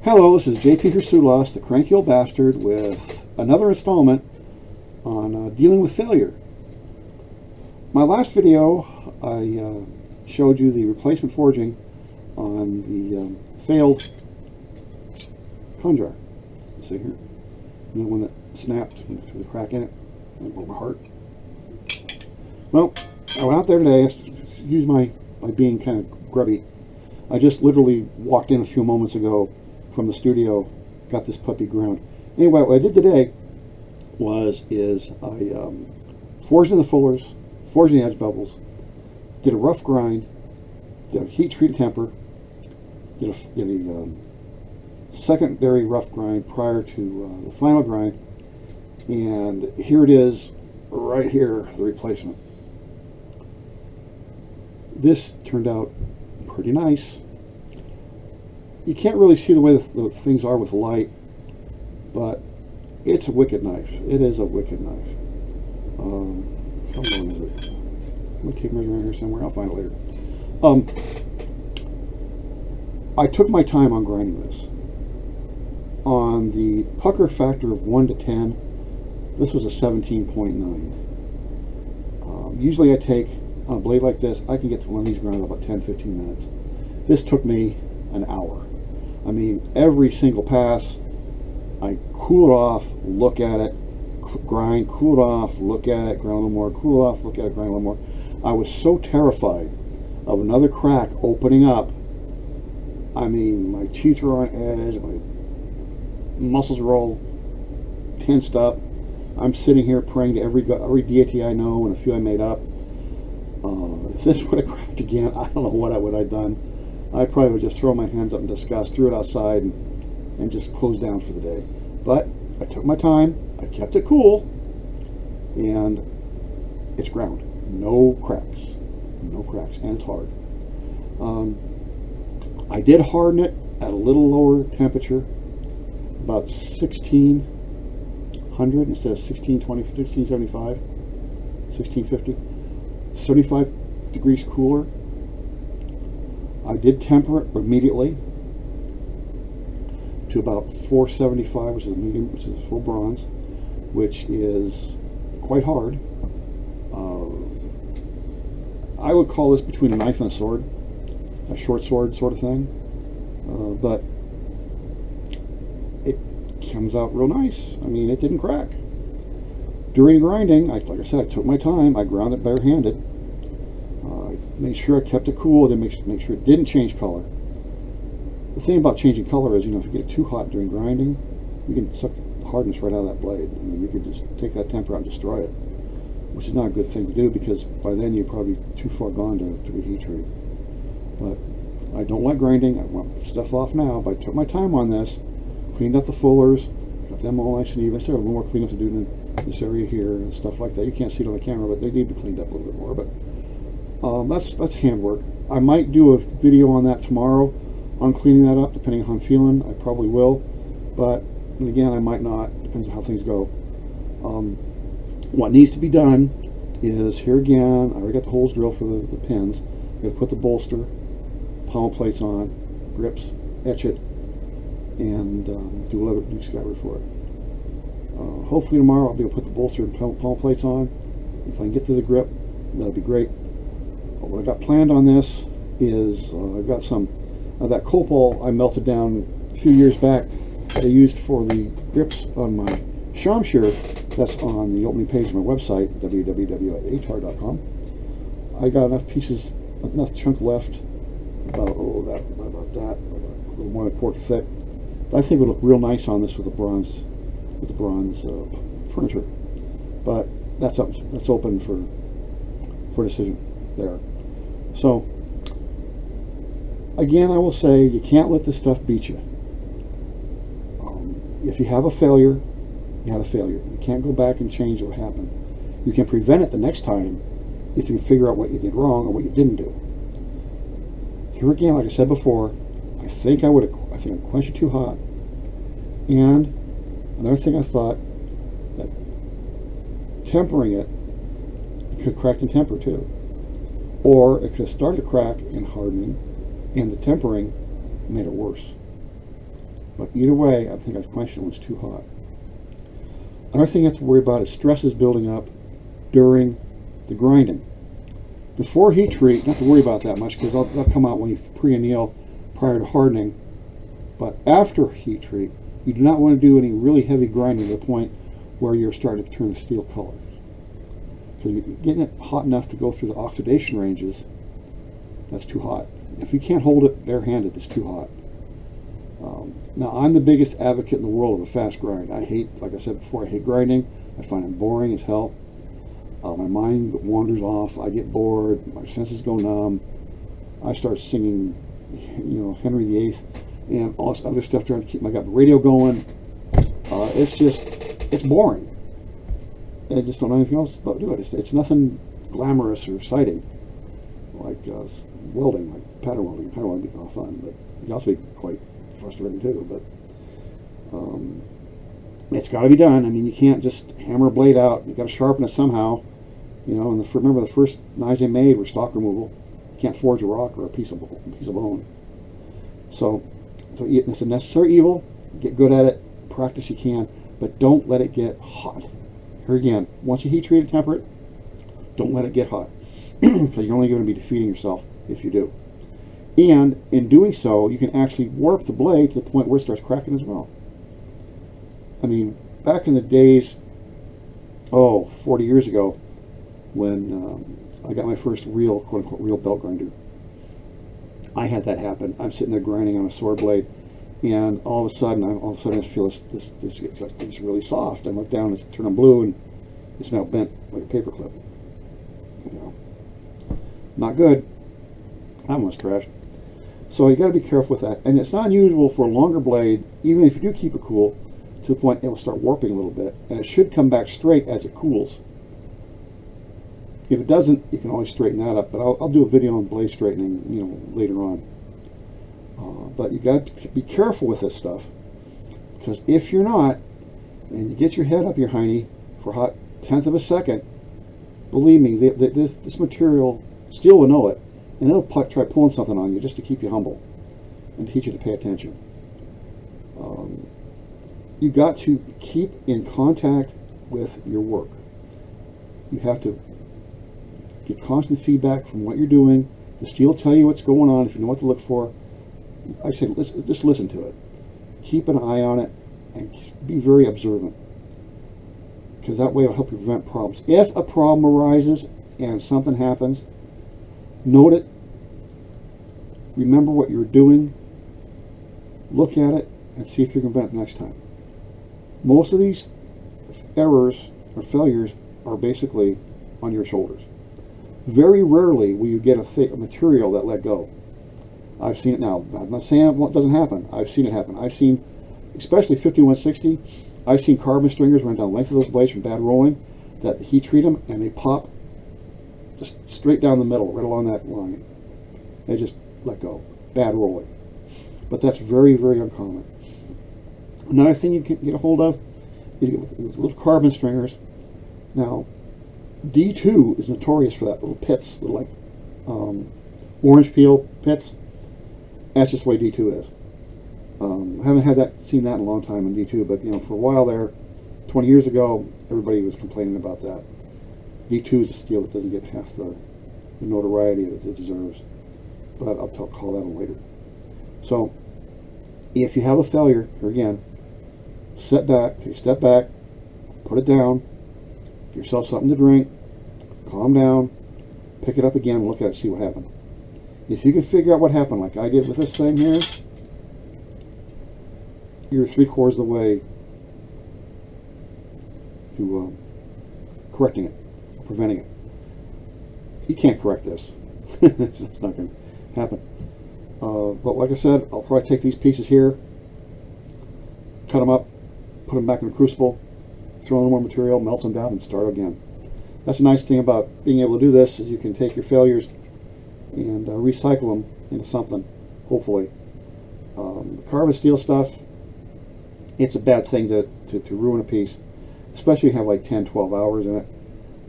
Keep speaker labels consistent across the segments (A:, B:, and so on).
A: Hello, this is JP Hrisoulas, the Cranky Old Bastard, with another installment on dealing with failure. My last video, I showed you the replacement forging on the failed Khanjar. See here? The one that snapped through the crack in it. That broke my heart. Well, I went out there today. Excuse my being kind of grubby. I just literally walked in a few moments ago from the studio, got this puppy ground. Anyway, what I did today is I forged in the fullers, forged in the edge bevels, did a rough grind, did a heat treated temper, did a secondary rough grind prior to the final grind, and here it is, right here, the replacement. This turned out pretty nice. You can't really see the way the things are with light, but it's a wicked knife. It is a wicked knife. How long is it? I'm going to take measure around here somewhere. I'll find it later. I took my time on grinding this. On the pucker factor of 1 to 10, this was a 17.9. Usually I take, on a blade like this, I can get to one of these ground in about 10-15 minutes. This took me an hour. I mean, every single pass, I cool it off, look at it, grind, cool it off, look at it, grind a little more, cool it off, look at it, grind a little more. I was so terrified of another crack opening up. I mean, my teeth were on edge, my muscles were all tensed up. I'm sitting here praying to every deity I know and a few I made up. If this would have cracked again, I don't know what I would have done. I probably would just throw my hands up in disgust, threw it outside, and just closed down for the day. But I took my time, I kept it cool, and it's ground. No cracks, and it's hard. I did harden it at a little lower temperature, about 1600 instead of 1620, 1675, 1650, 75 degrees cooler. I did temper it immediately to about 475, which is a medium, which is full bronze, which is quite hard. I would call this between a knife and a sword, a short sword sort of thing, but it comes out real nice. I mean, it didn't crack. During grinding, like I said, I took my time. I ground it barehanded. Made sure I kept it cool, then make sure it didn't change color. The thing about changing color is, if you get it too hot during grinding, you can suck the hardness right out of that blade. I mean, you can just take that temper out and destroy it, which is not a good thing to do because by then you're probably too far gone to reheat treat. But I don't like grinding. I want the stuff off now, but I took my time on this, cleaned up the fullers, got them all nice and even. I still have a little more cleanup to do in this area here and stuff like that. You can't see it on the camera, but they need to be cleaned up a little bit more. But that's handwork. I might do a video on that tomorrow on cleaning that up, depending on how I'm feeling. I probably will, but again, I might not. Depends on how things go. What needs to be done is, here again, I already got the holes drilled for the pins. I'm going to put the bolster, pommel plates on, grips, etch it, and do a leather scouring for it. Hopefully tomorrow I'll be able to put the bolster and pommel plates on. If I can get to the grip, that'll be great. What I got planned on this is I've got some of that copal I melted down a few years back that I used for the grips on my Shamshir. That's on the opening page of my website, www.atar.com. I got enough pieces, enough chunk left, about that, a little more than a quart thick. But I think it would look real nice on this with the bronze furniture. But that's open for decision there. So again, I will say you can't let this stuff beat you. If you have a failure, you had a failure. You can't go back and change what happened. You can prevent it the next time if you figure out what you did wrong or what you didn't do. Here again, like I said before, I think I quenched it too hot. And another thing I thought, that tempering it could have cracked in temper too. Or it could have started to crack in hardening, and the tempering made it worse. But either way, I think I quenched it when it was too hot. Another thing you have to worry about is stresses building up during the grinding. Before heat treat, not to worry about that much because they'll come out when you pre-anneal prior to hardening. But after heat treat, you do not want to do any really heavy grinding to the point where you're starting to turn the steel color. Because you're getting it hot enough to go through the oxidation ranges, that's too hot. If you can't hold it barehanded, it's too hot. Now, I'm the biggest advocate in the world of a fast grind. I hate, like I said before, I hate grinding. I find it boring as hell. My mind wanders off. I get bored. My senses go numb. I start singing, Henry VIII and all this other stuff, trying to keep my radio going. It's boring. I just don't know anything else about do it. It's nothing glamorous or exciting like welding, like pattern welding. Pattern welding can be kind of fun, but it can also be quite frustrating too. But it's got to be done. I mean, you can't just hammer a blade out. You got to sharpen it somehow. And remember the first knives they made were stock removal. You can't forge a rock or a piece of bone. So it's a necessary evil. Get good at it. Practice you can, but don't let it get hot. Here again, once you heat treat it, temper it, don't let it get hot, because you're only going to be defeating yourself if you do. And in doing so, you can actually warp the blade to the point where it starts cracking as well. I mean, back in the days, 40 years ago, when I got my first real, quote-unquote, real belt grinder, I had that happen. I'm sitting there grinding on a sword blade, and all of a sudden I just feel this really soft. I look down, it's turning blue, and it's now bent like a paper clip. Not good. I almost trashed. So you got to be careful with that. And it's not unusual for a longer blade, even if you do keep it cool, to the point it will start warping a little bit, and it should come back straight as it cools. If it doesn't, you can always straighten that up. But I'll do a video on blade straightening, later on. But you got to be careful with this stuff, because if you're not, and you get your head up your hiney for a hot tenth of a second, believe me, this material, steel will know it, and it'll try pulling something on you just to keep you humble and teach you to pay attention. You got to keep in contact with your work. You have to get constant feedback from what you're doing. The steel will tell you what's going on if you know what to look for. I say, just listen to it. Keep an eye on it and be very observant, because that way it'll help you prevent problems. If a problem arises and something happens, note it. Remember what you're doing. Look at it and see if you can prevent it next time. Most of these errors or failures are basically on your shoulders. Very rarely will you get a material that let go. I've seen it now. I'm not saying it doesn't happen. I've seen it happen. I've seen, especially 5160, I've seen carbon stringers run down the length of those blades from bad rolling, that heat treat them and they pop just straight down the middle, right along that line. They just let go. Bad rolling. But that's very, very uncommon. Another thing you can get a hold of is with little carbon stringers. Now, D2 is notorious for that, little pits, little like orange peel pits. That's just the way D2 is. I haven't seen that in a long time in D2, but for a while there, 20 years ago, everybody was complaining about that. D2 is a steel that doesn't get half the notoriety that it deserves, but I'll call that on later. So, if you have a failure, here again, sit back, take a step back, put it down, give yourself something to drink, calm down, pick it up again, and look at it, see what happened. If you can figure out what happened, like I did with this thing here, you're 3/4 of the way to correcting it, or preventing it. You can't correct this. It's not going to happen. But like I said, I'll probably take these pieces here, cut them up, put them back in the crucible, throw in more material, melt them down, and start again. That's a nice thing about being able to do this, is you can take your failures and recycle them into something, hopefully. The carbon steel stuff, it's a bad thing to ruin a piece, especially if you have like 10, 12 hours in it.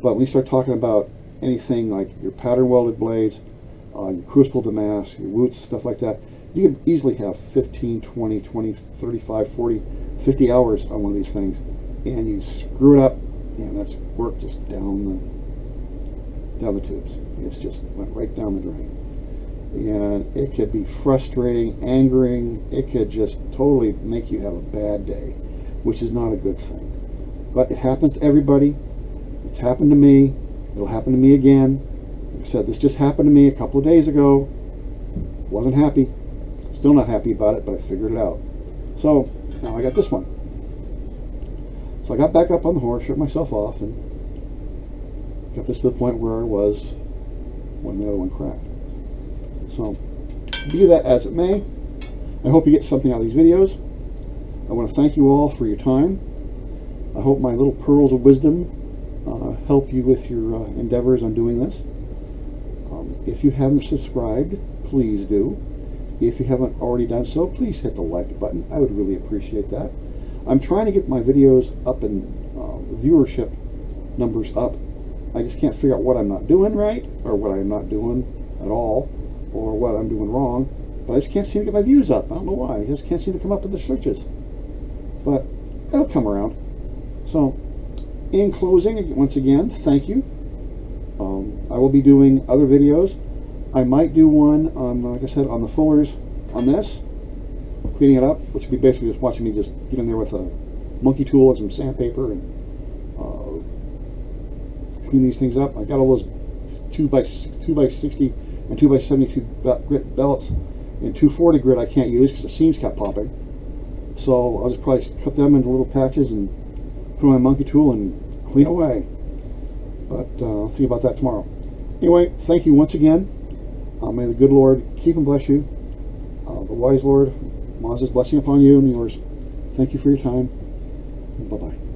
A: But when you start talking about anything like your pattern welded blades, your crucible damask, your Wootz, stuff like that, You could easily have 15, 20, 35, 40, 50 hours on one of these things, and you screw it up, and that's work just down the tubes. It's just went right down the drain. And it could be frustrating, angering. It could just totally make you have a bad day, which is not a good thing. But it happens to everybody. It's happened to me. It'll happen to me again. Like I said, this just happened to me a couple of days ago. Wasn't happy. Still not happy about it, but I figured it out. So now I got this one. So I got back up on the horse, shook myself off, and got this to the point where I was when the other one cracked. So be that as it may, I hope you get something out of these videos. I want to thank you all for your time. I hope my little pearls of wisdom help you with your endeavors on doing this. If you haven't subscribed, please do. If you haven't already done so, please hit the like button. I would really appreciate that. I'm trying to get my videos up and viewership numbers up. I just can't figure out what I'm not doing right, or what I'm not doing at all, or what I'm doing wrong. But I just can't seem to get my views up. I don't know why. I just can't seem to come up in the searches. But it'll come around. So, in closing, once again, thank you. I will be doing other videos. I might do one on, like I said, on the fullers on this, cleaning it up, which would be basically just watching me just get in there with a monkey tool and some sandpaper and clean these things up. I got all those 2x60 and 2x72 grit bellets in 240 grit I can't use because the seams kept popping. So I'll just probably cut them into little patches and put on my monkey tool and clean away. But I'll think about that tomorrow. Anyway, thank you once again. May the good Lord keep and bless you. The wise Lord, Maz's blessing upon you and yours. Thank you for your time. Bye-bye.